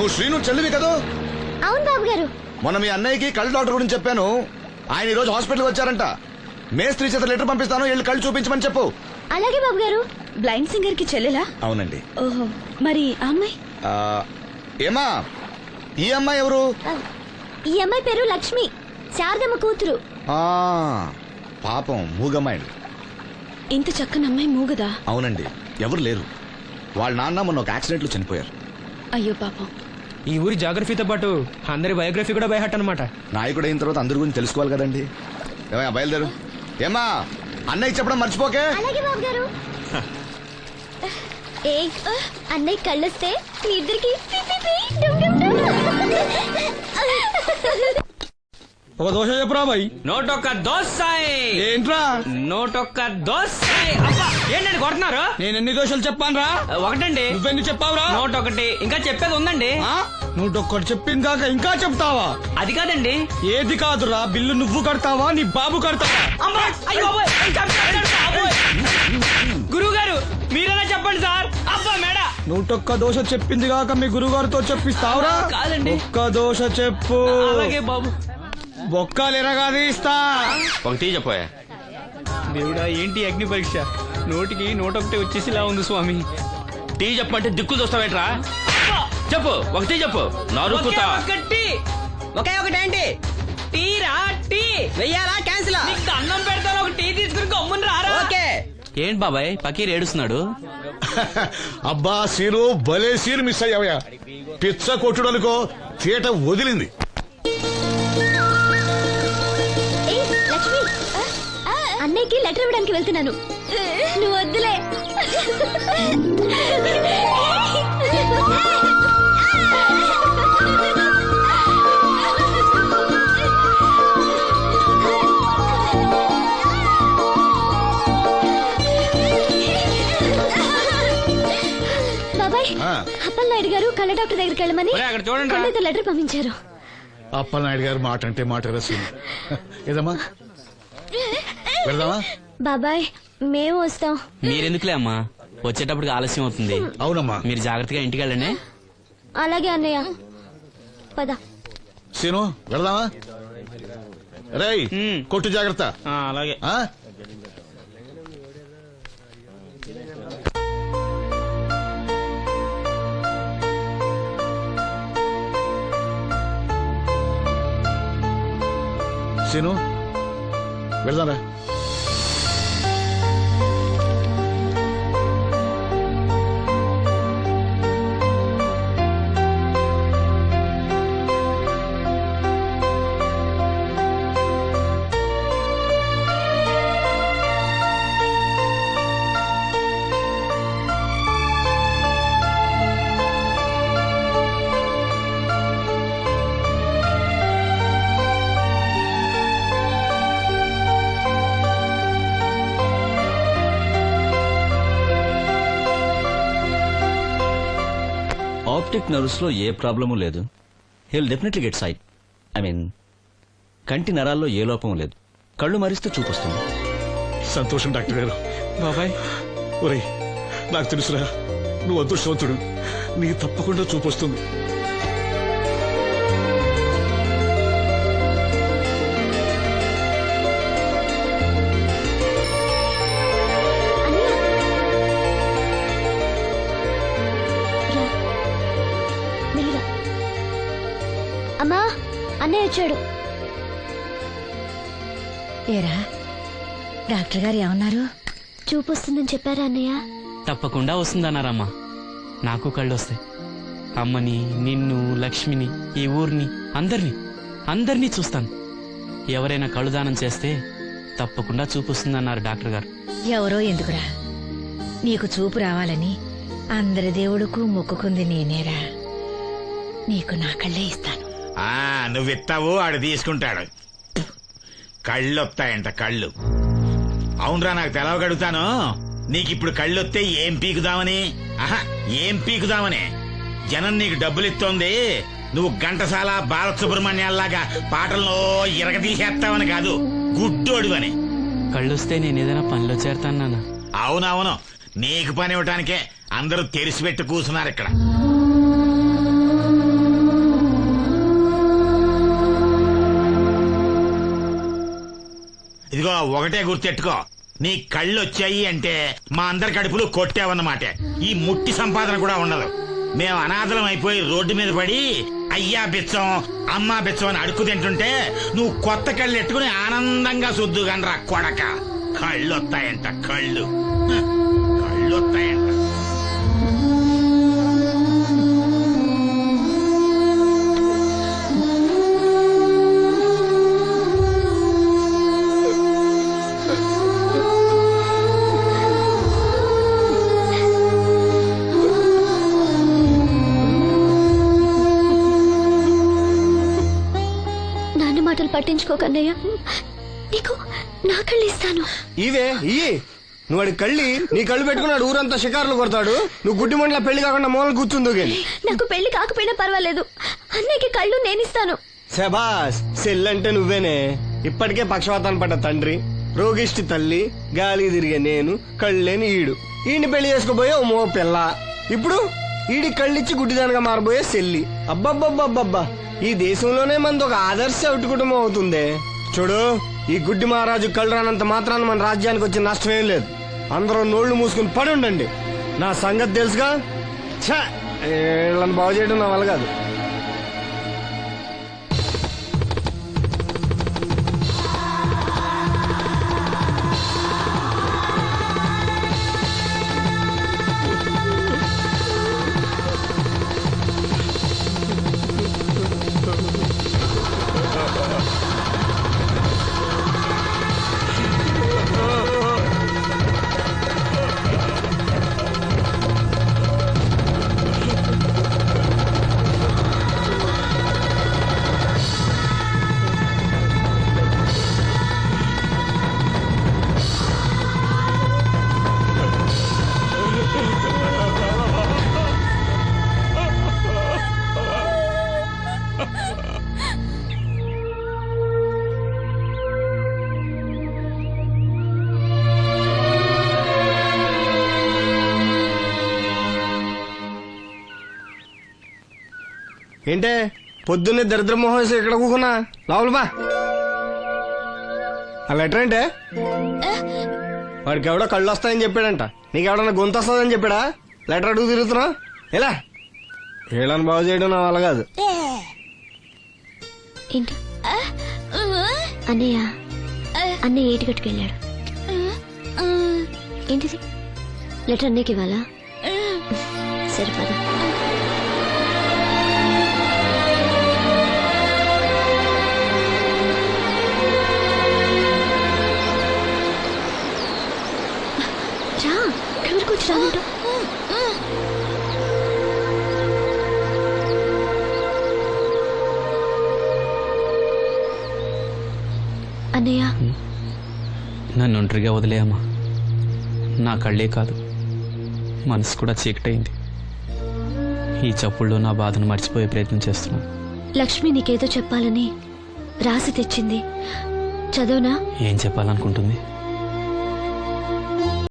నువ్వు శ్రీను చెల్లివి కదా? అవును బాబు గారు. మొన్న మీ అన్నయ్యకి కళ్ళు డాక్టర్ గురించి చెప్పాను. ఆయన ఈ రోజు హాస్పిటల్ వచ్చారంట. మేస్త్రి చేత లెటర్ పంపిస్తాను, వెళ్ళి కళ్ళు చూపించమని చెప్పు. అలాగే బాబు గారు. బ్లైండ్ సింగర్ కి చెల్లెలా? అవునండి. ఓహో, మరి ఆ అమ్మాయి? ఏమా, ఈ అమ్మాయి ఎవరు? ఈ అమ్మాయి పేరు లక్ష్మి, శారదమ్మ కూతురు. పాపం మూగమ్మాయి. ఇంత చక్కని అమ్మాయి మూగదా? అవునండి, ఎవరు లేరు. వాళ్ళ నాన్న మొన్న ఒక యాక్సిడెంట్ లో చనిపోయారు. అయ్యో పాపం. ఈ ఊరి జాగ్రఫీతో పాటు అందరి బయోగ్రఫీ కూడా బయట అన్నమాట. నాయకుడు అయిన తర్వాత అందరి గురించి తెలుసుకోవాలి కదండి. ఏమయ్యా, బయలుదేరు. ఏమా, అన్నయ్య చెప్పడం మర్చిపోకే. అలాగే బాబు గారు. ఏ అన్నయ్య కళ్ళొస్తే మీ ఇద్దరికి ఒక దోశ చెప్పురా బాయ్. నోటొక్క దోశ. ఏంట్రా నోటొక్క దోశ. అబ్బా, ఏంటండి కొడుతున్నారు? నేను ఎన్ని దోశలు చెప్పాను రా? ఒకటండి. నువ్వెన్ని చెప్పావురా? నోటొకటి. ఇంకా చెప్పేది ఉందండి. నువ్వు ఒక్కటి చెప్పింది కాక ఇంకా చెప్తావా? అది కాదండి. ఏది కాదురా, బిల్లు నువ్వు కడతావా నీ బాబు కడతావా? గురువు గారు మీరైనా చెప్పండి సార్. అబ్బా మేడ. నూటొక్క దోశ చెప్పింది కాక మీ గురుగారితో చెప్పిస్తావురా? కాదండి. ఒక్క దోశ చెప్పు. అలాగే బాబు. బొక్కలు ఎరగాది ఇస్తా. ఒకటి చెప్పోయా. దేవుడా, ఏంటి అగ్ని పరీక్ష? నోటికి నోటొకటి వచ్చేసిలా ఉంది స్వామి. టీ చెప్పమంటే దిక్కులు చూస్తావేట్రా? చెప్పు, ఒకటి చెప్పు. నరుకుతా. ఒకే ఒకటేంటి? టీ రా, టీ వెయ్యాలా క్యాన్సిల్? అన్నం పెడతాను, ఒక టీ తీసుకుని గమ్మున రారా. ఓకే. ఏంటి బాబాయ్ పకీర్ ఏడుస్తున్నాడు? అబ్బా సీను, భలే సీన్ మిస్ అయ్యావయ్యా. పిచ్చ కొట్టుడు అనుకో, థియేటర్ వదిలింది. లక్ష్మి, అన్నయ్యకి లెటర్ ఇవ్వడానికి వెళ్తున్నాను. నువ్వు వద్దులే. బాబాయ్, అప్పలనాయుడు గారు కళ్ళ డాక్టర్ దగ్గరికి వెళ్ళమని అక్కడ చూడండి. కళ్ళతో లెటర్ పంపించారు. అప్పలనాయుడు గారు మాట అంటే మాట రసీను. ఏదమ్మా, వెళ్దామా? బాబాయ్, మేము వస్తాం. మీరెందుకులే అమ్మా, వచ్చేటప్పటికి ఆలస్యం అవుతుంది. అవునమ్మా. మీరు జాగ్రత్తగా ఇంటికి వెళ్ళండి. అలాగే అన్నయ్య, పద. సీను, వెళ్దామా? రేయ్, కొట్టు జాగ్రత్త. అలాగే. సీను, వెళ్దాంరా. ఆప్టిక్ నర్వ్స్ లో ఏ ప్రాబ్లము లేదు. He'll definitely get sight. I mean, కంటి నరాల్లో ఏ లోపం లేదు. కళ్ళు మరిస్తే చూపొస్తుంది. సంతోషం డాక్టర్ గారు. బాబాయ్, ఒరేయ్, నాకు తెలుసురా, నువ్వు అదృష్టవంతుడు. నీకు తప్పకుండా చూపొస్తుంది. అమ్మా, అన్నయ్య వచ్చాడు. ఏరా, డాక్టర్ గారు ఏమన్నారు? చూపు వస్తుందని చెప్పారా అన్నయ్య? తప్పకుండా వస్తుందన్నారమ్మా. నాకు కళ్ళు వస్తాయి. అమ్మని, నిన్ను, లక్ష్మిని, ఈ ఊరిని, అందరినీ చూస్తాను. ఎవరైనా కళ్ళు దానం చేస్తే తప్పకుండా చూపు వస్తుందన్నారు డాక్టర్ గారు. ఎవరో ఎందుకురా, నీకు చూపు రావాలని అందరి దేవుడుకు మొక్కుకుంది నేనేరా. నీకు నా కళ్ళే ఇస్తాను. నువ్విస్తావు, ఆడు తీసుకుంటాడు. కళ్ళొస్తాయంట, కళ్ళు. అవునరా, నాకు తెలవగడుగుతాను. నీకిప్పుడు కళ్ళొస్తే ఏం పీకుదామని? ఏం పీకుదామని? జనం నీకు డబ్బులిస్తోంది, నువ్వు ఘంటసాల బాలసుబ్రహ్మణ్యాల్లాగా పాటల్లో ఇరగదీసేస్తావని కాదు, గుడ్డోడివని. కళ్ళొస్తే నేనేదైనా పనిలో చేరతాను నాన్న. అవునవును, నీకు పని ఇవ్వటానికే అందరూ తెరిచిపెట్టి కూర్చున్నారు ఇక్కడ. ఇదిగో ఒకటే గుర్తెట్టుకో, నీ కళ్ళు వచ్చాయి అంటే మా అందరి కడుపులు కొట్టావన్నమాట. ఈ ముట్టి సంపాదన కూడా ఉండదు. మేము అనాథలం అయిపోయి రోడ్డు మీద పడి అయ్యా బిచ్చం అమ్మా బిచ్చం అని అడుక్కు తింటుంటే నువ్వు కొత్త కళ్ళు ఎట్టుకుని ఆనందంగా సుద్దుగానరా కొడక. కళ్ళు వస్తాయంట, కళ్ళు కళ్ళు వస్తాయంట. నాన్న మాటలు పట్టించుకోకన్నయ్య, నీకు నా కళ్ళు ఇస్తాను. ఇవే ఇయ్యి నువ్వు వాడి కళ్ళి నీ కళ్ళు పెట్టుకున్నాడు ఊరంతా షికారులు కొడతాడు. నువ్వు గుడ్డి మండల పెళ్లి కాకుండా మూలలు కూర్చుందో గాని. నాకు పెళ్లి కాకపోయినా పర్వాలేదు, అన్నయ్యకి కళ్ళు నేనిస్తాను. శబాస్, సెల్లంటే నువ్వేనే. ఇప్పటికే పక్షవాతాన్ని పడ్డ తండ్రి, రోగిష్టి తల్లి, గాలి తిరిగే నేను, కళ్ళేని ఈడు. ఈయన్ని పెళ్లి చేసుకోబోయే ఓ మో పిల్ల. ఇప్పుడు ఈడి కళ్ళిచ్చి గుడ్డిదానిగా మారబోయే సెల్లి. అబ్బబ్బబ్బబ్బబ్బా, ఈ దేశంలోనే మనది ఒక ఆదర్శ అవుటు కుటుంబం అవుతుందే. చూడు, ఈ గుడ్డి మహారాజు కళ్ళు రానంత మాత్రాన మన రాజ్యానికి వచ్చిన నష్టమేం లేదు. అందరూ నోళ్లు మూసుకుని పడి ఉండండి. నా సంగతి తెలుసుగా. ఛా, వీళ్ళని బాగు చేయడం నా వల్ల కాదు. ఏంటే పొద్దున్నే దరిద్ర మోహన్ ఇక్కడ కూకున్నా లోపల బా. ఆ లెటర్ ఏంటే? వాడికి ఎవడో కళ్ళు వస్తాయని చెప్పాడంట. నీకెవడన్నా గొంతు వస్తుందని చెప్పాడా? లెటర్ అడుగు తిరుగుతున్నావు ఎలా? వీళ్ళని బాగు చేయడం నా వల్ల కాదు. ఏంటి అన్నయ్య? అన్నయ్య ఏటికట్టుకెళ్ళాడు. ఏంటిది? లెటర్ అన్నయ్యకి ఇవ్వాలా? సరిపదా. రా, ఇక్కడ వరకు వచ్చి రానంటూ. అన్నయ్య, నన్ను ఒంటరిగా వదిలేయమ్మా. నా కళ్ళే కాదు, మనసు కూడా చీకటైంది. ఈ చప్పుల్లో నా బాధను మర్చిపోయే ప్రయత్నం చేస్తున్నాను. లక్ష్మి నీకేదో చెప్పాలని రాసి తెచ్చింది, చదవనా? ఏం చెప్పాలనుకుంటుంది?